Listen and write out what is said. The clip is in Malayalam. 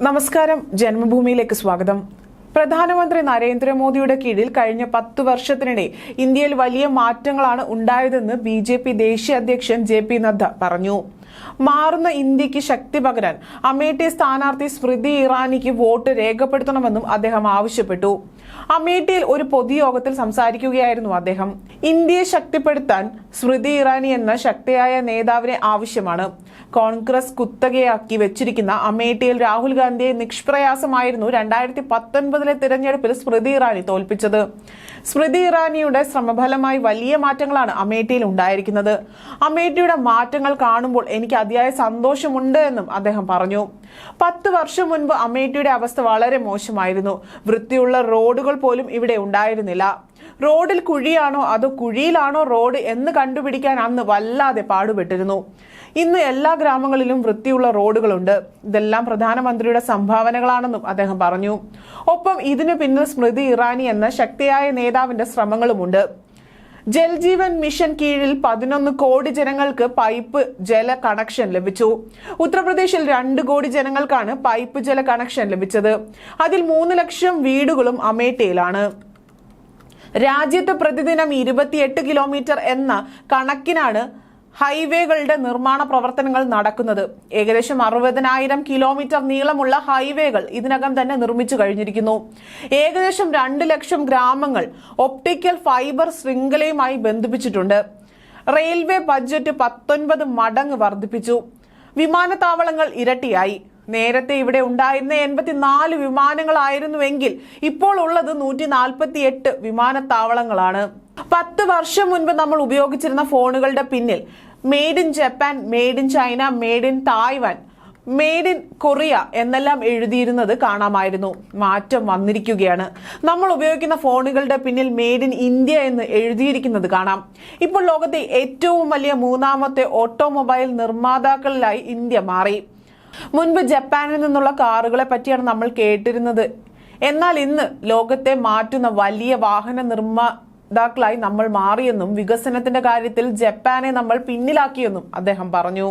നമസ്കാരം, ജന്മഭൂമിയിലേക്ക് സ്വാഗതം. പ്രധാനമന്ത്രി നരേന്ദ്രമോദിയുടെ കീഴിൽ കഴിഞ്ഞ 10 വർഷത്തിനിടെ ഇന്ത്യയിൽ വലിയ മാറ്റങ്ങളാണ് ഉണ്ടായതെന്ന് ബിജെപി ദേശീയ അധ്യക്ഷൻ JP നദ്ദ പറഞ്ഞു. മാറുന്ന ഇന്ത്യക്ക് ശക്തി പകരാൻ അമേഠി സ്ഥാനാർത്ഥി സ്മൃതി ഇറാനിക്ക് വോട്ട് രേഖപ്പെടുത്തണമെന്നും അദ്ദേഹം ആവശ്യപ്പെട്ടു. അമേഠിയിൽ ഒരു പൊതുയോഗത്തിൽ സംസാരിക്കുകയായിരുന്നു അദ്ദേഹം. ഇന്ത്യയെ ശക്തിപ്പെടുത്താൻ സ്മൃതി ഇറാനി എന്ന ശക്തിയായ നേതാവിനെ ആവശ്യമാണ്. കോൺഗ്രസ് കുത്തകയാക്കി വെച്ചിരിക്കുന്ന അമേഠിയിൽ രാഹുൽ ഗാന്ധിയെ നിഷ്പ്രയാസമായിരുന്നു 2019 തിരഞ്ഞെടുപ്പിൽ സ്മൃതി ഇറാനി തോൽപ്പിച്ചത്. സ്മൃതി ഇറാനിയുടെ ശ്രമഫലമായി വലിയ മാറ്റങ്ങളാണ് അമേഠിയിൽ ഉണ്ടായിരിക്കുന്നത്. അമേഠിയുടെ മാറ്റങ്ങൾ കാണുമ്പോൾ എനിക്ക് അതിയായ സന്തോഷമുണ്ട് എന്നും അദ്ദേഹം പറഞ്ഞു. 10 വർഷം മുൻപ് അമേഠിയുടെ അവസ്ഥ വളരെ മോശമായിരുന്നു. വൃത്തിയുള്ള റോഡുകൾ പോലും ഇവിടെ ഉണ്ടായിരുന്നില്ല. റോഡിൽ കുഴിയാണോ അതോ കുഴിയിലാണോ റോഡ് എന്ന് കണ്ടുപിടിക്കാൻ അന്ന് വല്ലാതെ പാടുപെട്ടിരുന്നു. ഇന്ന് എല്ലാ ഗ്രാമങ്ങളിലും വൃത്തിയുള്ള റോഡുകളുണ്ട്. ഇതെല്ലാം പ്രധാനമന്ത്രിയുടെ സംഭാവനകളാണെന്നും അദ്ദേഹം പറഞ്ഞു. ഒപ്പം ഇതിനു പിന്നിൽ സ്മൃതി ഇറാനി എന്ന ശക്തിയായ നേതാവിന്റെ ശ്രമങ്ങളുമുണ്ട്. ജൽജീവൻ മിഷൻ കീഴിൽ 11 കോടി ജനങ്ങൾക്ക് പൈപ്പ് ജല കണക്ഷൻ ലഭിച്ചു. ഉത്തർപ്രദേശിൽ 2 കോടി ജനങ്ങൾക്കാണ് പൈപ്പ് ജല കണക്ഷൻ ലഭിച്ചത്. അതിൽ 3 ലക്ഷം വീടുകളും അമേഠിയിലാണ്. രാജ്യത്ത് പ്രതിദിനം 28 കിലോമീറ്റർ എന്ന കണക്കിനാണ് ഹൈവേകളുടെ നിർമ്മാണ പ്രവർത്തനങ്ങൾ നടക്കുന്നത്. ഏകദേശം 60,000 കിലോമീറ്റർ നീളമുള്ള ഹൈവേകൾ ഇതിനകം തന്നെ നിർമ്മിച്ചു കഴിഞ്ഞിരിക്കുന്നു. ഏകദേശം 2 ലക്ഷം ഗ്രാമങ്ങൾ ഒപ്റ്റിക്കൽ ഫൈബർ ശൃംഖലയുമായി ബന്ധിപ്പിച്ചിട്ടുണ്ട്. റെയിൽവേ ബഡ്ജറ്റ് 19 മടങ്ങ് വർദ്ധിപ്പിച്ചു. വിമാനത്താവളങ്ങൾ ഇരട്ടിയായി. നേരത്തെ ഇവിടെ ഉണ്ടായിരുന്ന 84 വിമാനങ്ങളായിരുന്നുവെങ്കിൽ ഇപ്പോൾ ഉള്ളത് 148 വിമാനത്താവളങ്ങളാണ്. 10 വർഷം മുൻപ് നമ്മൾ ഉപയോഗിച്ചിരുന്ന ഫോണുകളുടെ പിന്നിൽ made in Japan, made in China, made in Taiwan, made in Korea എന്നെല്ലാം എഴുതിയിരുന്നത് കാണാമായിരുന്നു. മാറ്റം വന്നിരിക്കുകയാണ്. നമ്മൾ ഉപയോഗിക്കുന്ന ഫോണുകളുടെ പിന്നിൽ മെയ്ഡ് ഇൻ ഇന്ത്യ എന്ന് എഴുതിയിരിക്കുന്നത് കാണാം. ഇപ്പോൾ ലോകത്തെ ഏറ്റവും വലിയ 3ാമത്തെ ഓട്ടോമൊബൈൽ നിർമ്മാതാക്കളിലായി ഇന്ത്യ മാറി. മുൻപ് ജപ്പാനിൽ നിന്നുള്ള കാറുകളെ പറ്റിയാണ് നമ്മൾ കേട്ടിരുന്നത്. എന്നാൽ ഇന്ന് ലോകത്തെ മാറ്റുന്ന വലിയ വാഹന നിർമ്മാതാക്കളായി നമ്മൾ മാറിയെന്നും വികസനത്തിന്റെ കാര്യത്തിൽ ജപ്പാനെ നമ്മൾ പിന്നിലാക്കിയെന്നും അദ്ദേഹം പറഞ്ഞു.